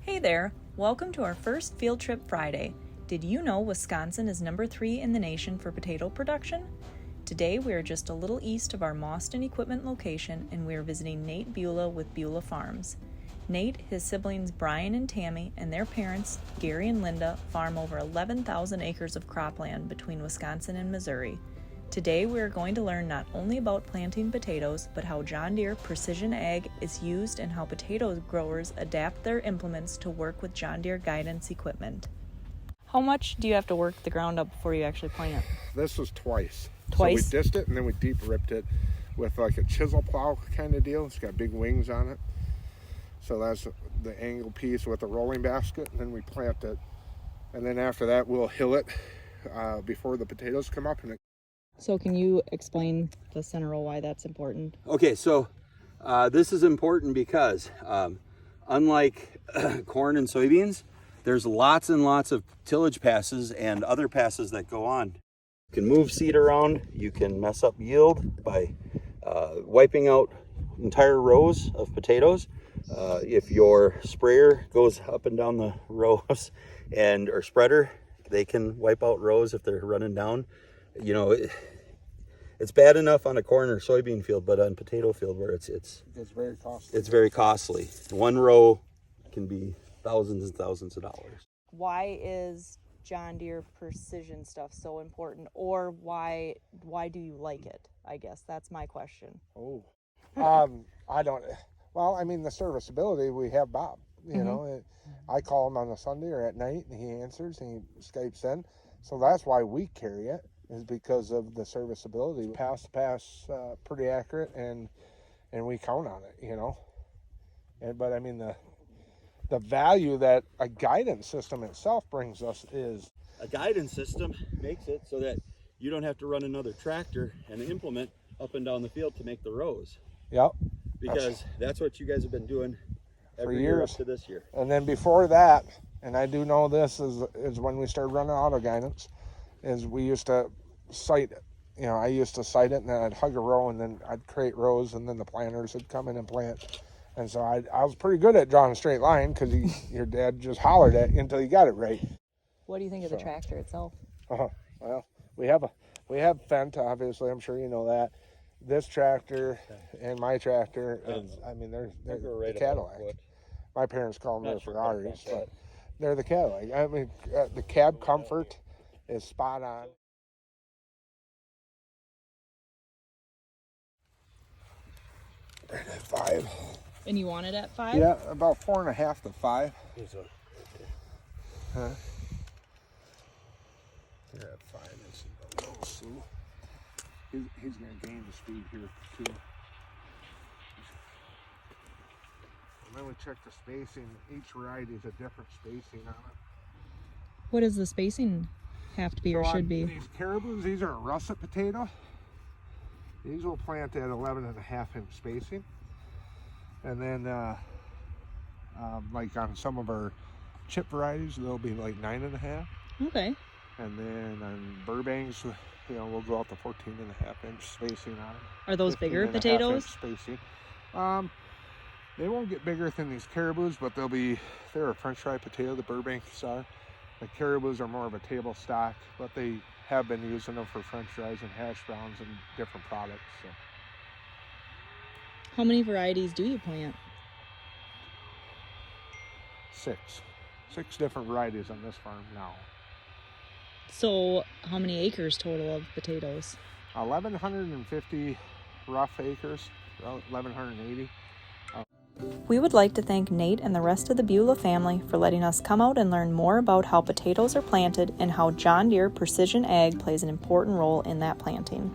Hey there, welcome to our first Field Trip Friday. Did you know Wisconsin is number 3 in the nation for potato production? Today we are just a little east of our Mauston equipment location and we are visiting Nate Bula with Bula Farms. Nate, his siblings Brian and Tammy, and their parents, Gary and Linda, farm over 11,000 acres of cropland between Wisconsin and Missouri. Today we are going to learn not only about planting potatoes, but how John Deere Precision Ag is used and how potato growers adapt their implements to work with John Deere guidance equipment. How much do you have to work the ground up before you actually plant? This was twice. Twice? So we dissed it and then we deep ripped it with like a chisel plow kind of deal. It's got big wings on it. So that's the angle piece with the rolling basket, and then we plant it. And then after that we'll hill it before the potatoes come up. So can you explain the center row why that's important? Okay, so this is important because unlike corn and soybeans, there's lots and lots of tillage passes and other passes that go on. You can move seed around, you can mess up yield by wiping out entire rows of potatoes. If your sprayer goes up and down the rows or spreader, they can wipe out rows if they're running down. You know, it's bad enough on a corn or soybean field, but on potato field where it's very costly. It's very costly. One row can be thousands and thousands of dollars. Why is John Deere precision stuff so important, or why do you like it? I guess that's my question. I don't. Well, I mean, the serviceability, we have Bob. You know, I call him on a Sunday or at night, and he answers and he Skypes in. So that's why we carry it, is because of the serviceability. Pass to pass, pretty accurate, and we count on it, you know. But I mean, the value that a guidance system itself brings us is... A guidance system makes it so that you don't have to run another tractor and an implement up and down the field to make the rows. Yep. Because that's what you guys have been doing every for year years up to this year. And then before that, and I do know this is when we started running auto guidance, is we used to site it. You know, I used to site it and then I'd hug a row and then I'd create rows and then the planters would come in and plant. And so I was pretty good at drawing a straight line because your dad just hollered at you until you got it right. What do you think of the tractor itself? Well, we have Fendt, obviously. I'm sure you know that. This tractor and my tractor, I mean, they're the Cadillac. My parents call them their Ferraris, but they're the Cadillac. I mean, the cab comfort is spot on. Right at 5. And you want it at 5? Yeah, about 4.5 to 5. Huh? You're at 5. Let's see. He's going to gain the speed here too. And then we check the spacing. Each variety is a different spacing on it. What does the spacing have to be or should be? These caribous, these are a russet potato. These will plant at 11.5-inch spacing. And then like on some of our chip varieties, they'll be like 9.5. Okay. And then on Burbanks, you know, we'll go out to 14.5-inch spacing on them. Are those bigger potatoes? Spacing. They won't get bigger than these caribous, but they're a French fry potato. The Burbanks are. The caribous are more of a table stock, but they have been using them for French fries and hash browns and different products. So. How many varieties do you plant? 6 different varieties on this farm now. So how many acres total of potatoes? 1,150 rough acres, 1,180. We would like to thank Nate and the rest of the Bula family for letting us come out and learn more about how potatoes are planted and how John Deere Precision Ag plays an important role in that planting.